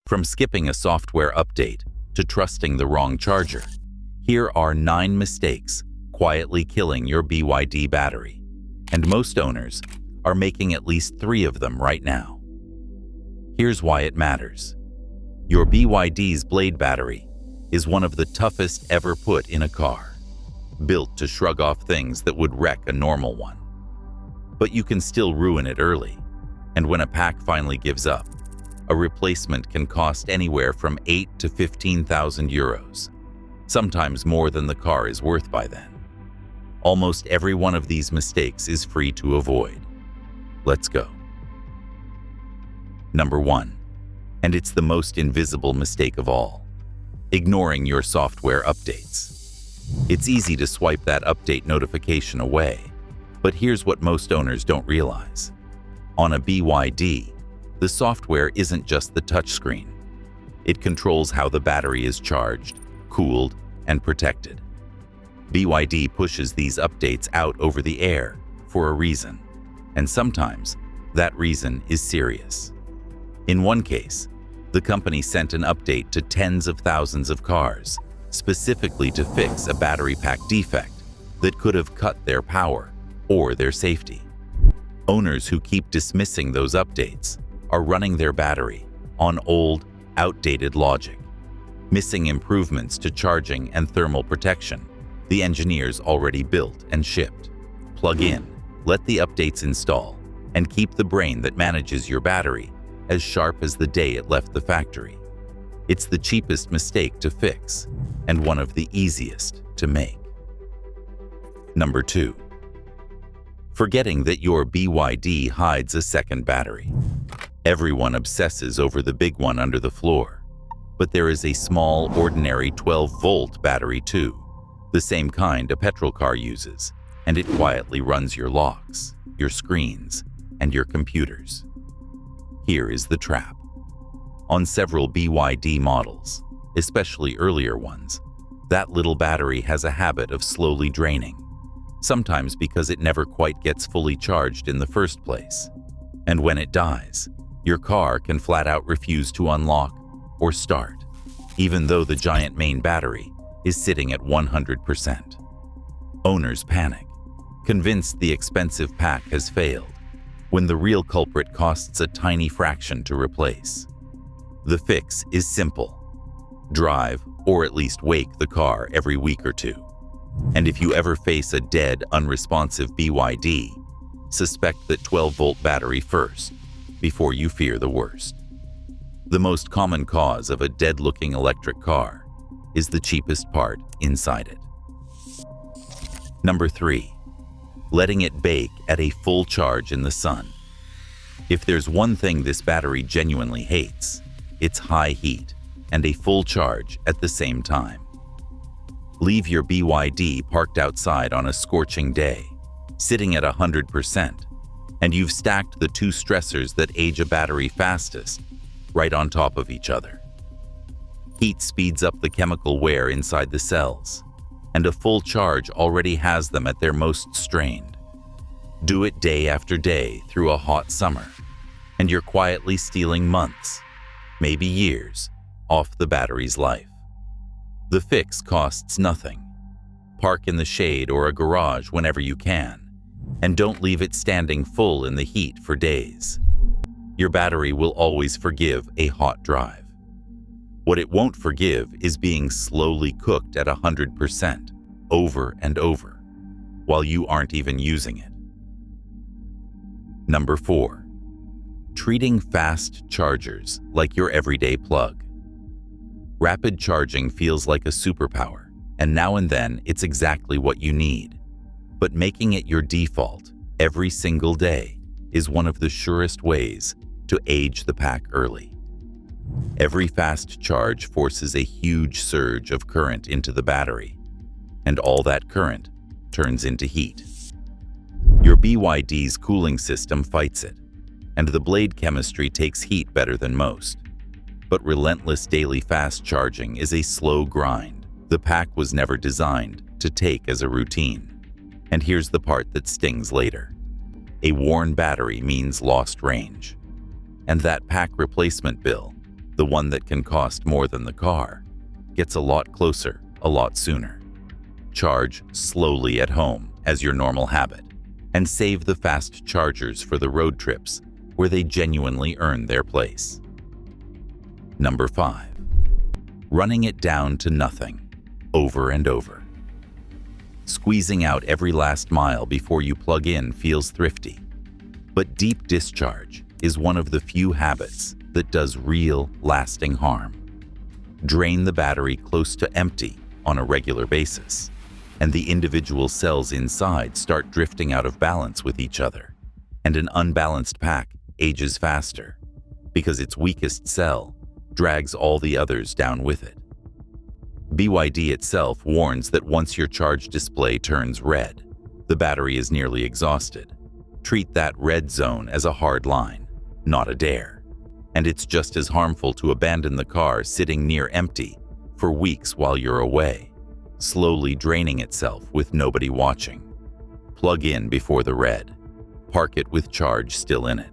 From skipping a software update to trusting the wrong charger, here are 9 mistakes quietly killing your BYD battery. And most owners are making at least 3 of them right now. Here's why it matters. Your BYD's Blade battery is one of the toughest ever put in a car, built to shrug off things that would wreck a normal one. But you can still ruin it early, and when a pack finally gives up, a replacement can cost anywhere from 8,000 to 15,000 euros, sometimes more than the car is worth by then. Almost every one of these mistakes is free to avoid. Let's go. Number 1, and it's the most invisible mistake of all: ignoring your software updates. It's easy to swipe that update notification away, but here's what most owners don't realize. On a BYD, the software isn't just the touchscreen. It controls how the battery is charged, cooled, and protected. BYD pushes these updates out over the air for a reason, and sometimes that reason is serious. In one case, the company sent an update to tens of thousands of cars, specifically to fix a battery pack defect that could have cut their power or their safety. Owners who keep dismissing those updates are running their battery on old, outdated logic, missing improvements to charging and thermal protection the engineers already built and shipped. Plug in, let the updates install, and keep the brain that manages your battery as sharp as the day it left the factory. It's the cheapest mistake to fix and one of the easiest to make. Number 2. Forgetting that your BYD hides a second battery. Everyone obsesses over the big one under the floor, but there is a small, ordinary 12-volt battery too, the same kind a petrol car uses, and it quietly runs your locks, your screens, and your computers. Here is the trap. On several BYD models, especially earlier ones, that little battery has a habit of slowly draining, sometimes because it never quite gets fully charged in the first place. And when it dies, your car can flat out refuse to unlock or start, even though the giant main battery is sitting at 100%. Owners panic, convinced the expensive pack has failed, when the real culprit costs a tiny fraction to replace. The fix is simple. Drive, or at least wake the car every week or 2. And if you ever face a dead, unresponsive BYD, suspect that 12-volt battery first, before you fear the worst. The most common cause of a dead-looking electric car is the cheapest part inside it. Number 3. Letting it bake at a full charge in the sun. If there's one thing this battery genuinely hates, it's high heat and a full charge at the same time. Leave your BYD parked outside on a scorching day, sitting at 100%, and you've stacked the 2 stressors that age a battery fastest right on top of each other. Heat speeds up the chemical wear inside the cells, and a full charge already has them at their most strained. Do it day after day through a hot summer, and you're quietly stealing months, maybe years, off the battery's life. The fix costs nothing. Park in the shade or a garage whenever you can, and don't leave it standing full in the heat for days. Your battery will always forgive a hot drive. What it won't forgive is being slowly cooked at 100% over and over, while you aren't even using it. Number 4. Treating fast chargers like your everyday plug. Rapid charging feels like a superpower, and now and then it's exactly what you need. But making it your default every single day is one of the surest ways to age the pack early. Every fast charge forces a huge surge of current into the battery, and all that current turns into heat. Your BYD's cooling system fights it, and the Blade chemistry takes heat better than most. But relentless daily fast charging is a slow grind the pack was never designed to take as a routine. And here's the part that stings later. A worn battery means lost range. And that pack replacement bill The one that can cost more than the car gets a lot closer, a lot sooner. Charge slowly at home as your normal habit, and save the fast chargers for the road trips where they genuinely earn their place. Number 5. Running it down to nothing, over and over. Squeezing out every last mile before you plug in feels thrifty, but deep discharge is one of the few habits that does real, lasting harm. Drain the battery close to empty on a regular basis, and the individual cells inside start drifting out of balance with each other, and an unbalanced pack ages faster because its weakest cell drags all the others down with it. BYD itself warns that once your charge display turns red, the battery is nearly exhausted. Treat that red zone as a hard line, not a dare. And it's just as harmful to abandon the car sitting near empty for weeks while you're away, slowly draining itself with nobody watching. Plug in before the red. Park it with charge still in it.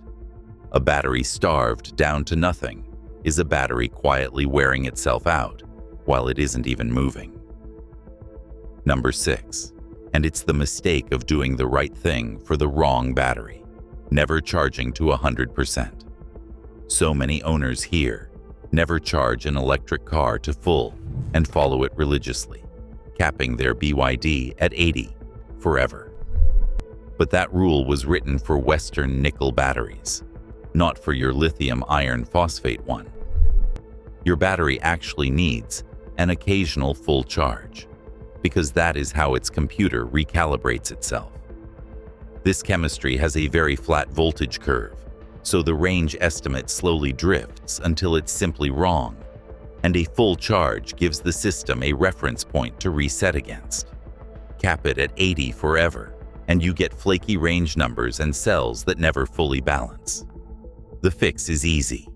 A battery starved down to nothing is a battery quietly wearing itself out while it isn't even moving. Number 6. And it's the mistake of doing the right thing for the wrong battery, never charging to 100%. So many owners here never charge an electric car to full and follow it religiously, capping their BYD at 80 forever. But that rule was written for Western nickel batteries, not for your lithium iron phosphate one. Your battery actually needs an occasional full charge, because that is how its computer recalibrates itself. This chemistry has a very flat voltage curve, so the range estimate slowly drifts until it's simply wrong, and a full charge gives the system a reference point to reset against. Cap it at 80 forever, and you get flaky range numbers and cells that never fully balance. The fix is easy.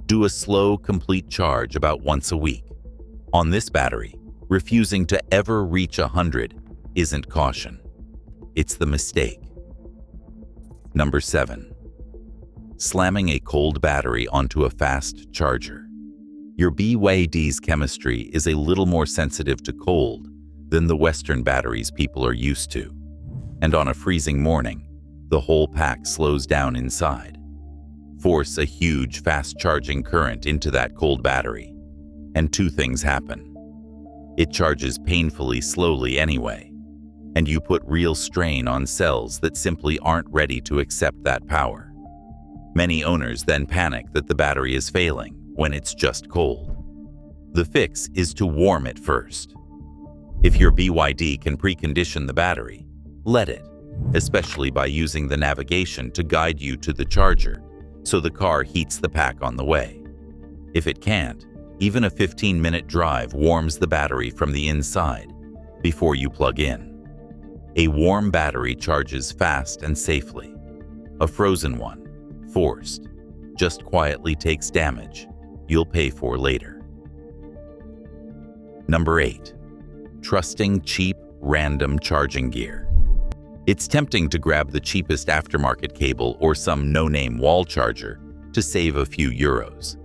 Do a slow, complete charge about once a week. On this battery, refusing to ever reach 100 isn't caution. It's the mistake. Number 7. Slamming a cold battery onto a fast charger. Your BYD's chemistry is a little more sensitive to cold than the Western batteries people are used to. And on a freezing morning, the whole pack slows down inside. Force a huge fast-charging current into that cold battery, and two things happen. It charges painfully slowly anyway, and you put real strain on cells that simply aren't ready to accept that power. Many owners then panic that the battery is failing when it's just cold. The fix is to warm it first. If your BYD can precondition the battery, let it, especially by using the navigation to guide you to the charger so the car heats the pack on the way. If it can't, even a 15-minute drive warms the battery from the inside before you plug in. A warm battery charges fast and safely. A frozen one, forced, just quietly takes damage you'll pay for later. Number 8. Trusting cheap, random charging gear. It's tempting to grab the cheapest aftermarket cable or some no-name wall charger to save a few euros.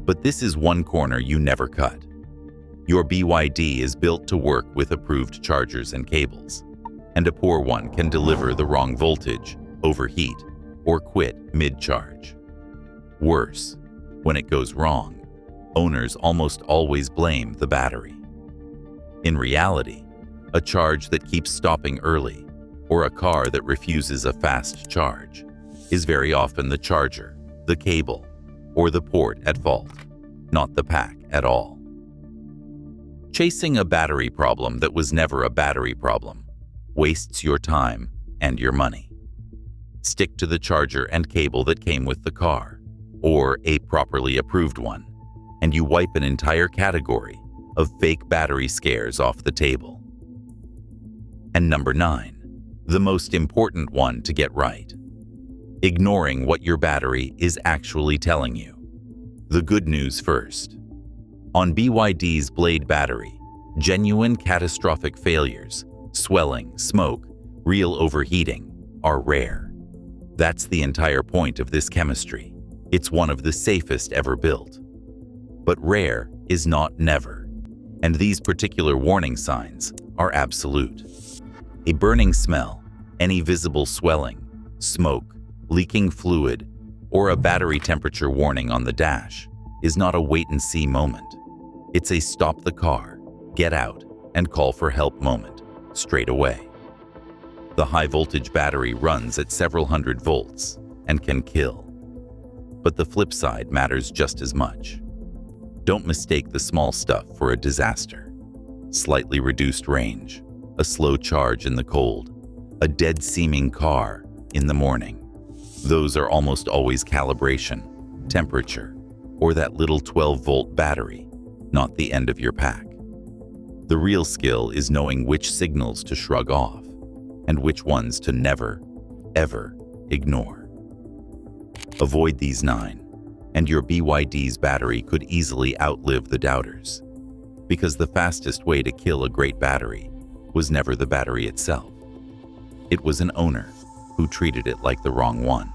But this is one corner you never cut. Your BYD is built to work with approved chargers and cables, and a poor one can deliver the wrong voltage, overheat, or quit mid-charge. Worse, when it goes wrong, owners almost always blame the battery. In reality, a charge that keeps stopping early or a car that refuses a fast charge is very often the charger, the cable, or the port at fault, not the pack at all. Chasing a battery problem that was never a battery problem wastes your time and your money. Stick to the charger and cable that came with the car, or a properly approved one, and you wipe an entire category of fake battery scares off the table. And number 9, the most important one to get right. Ignoring what your battery is actually telling you. The good news first. On BYD's Blade battery, genuine catastrophic failures, swelling, smoke, real overheating, are rare. That's the entire point of this chemistry. It's one of the safest ever built. But rare is not never, and these particular warning signs are absolute. A burning smell, any visible swelling, smoke, leaking fluid, or a battery temperature warning on the dash is not a wait-and-see moment. It's a stop the car, get out, and call for help moment, straight away. The high-voltage battery runs at several hundred volts and can kill. But the flip side matters just as much. Don't mistake the small stuff for a disaster. Slightly reduced range, a slow charge in the cold, a dead-seeming car in the morning. Those are almost always calibration, temperature, or that little 12-volt battery, not the end of your pack. The real skill is knowing which signals to shrug off and which ones to never, ever ignore. Avoid these 9, and your BYD's battery could easily outlive the doubters, because the fastest way to kill a great battery was never the battery itself. It was an owner who treated it like the wrong one.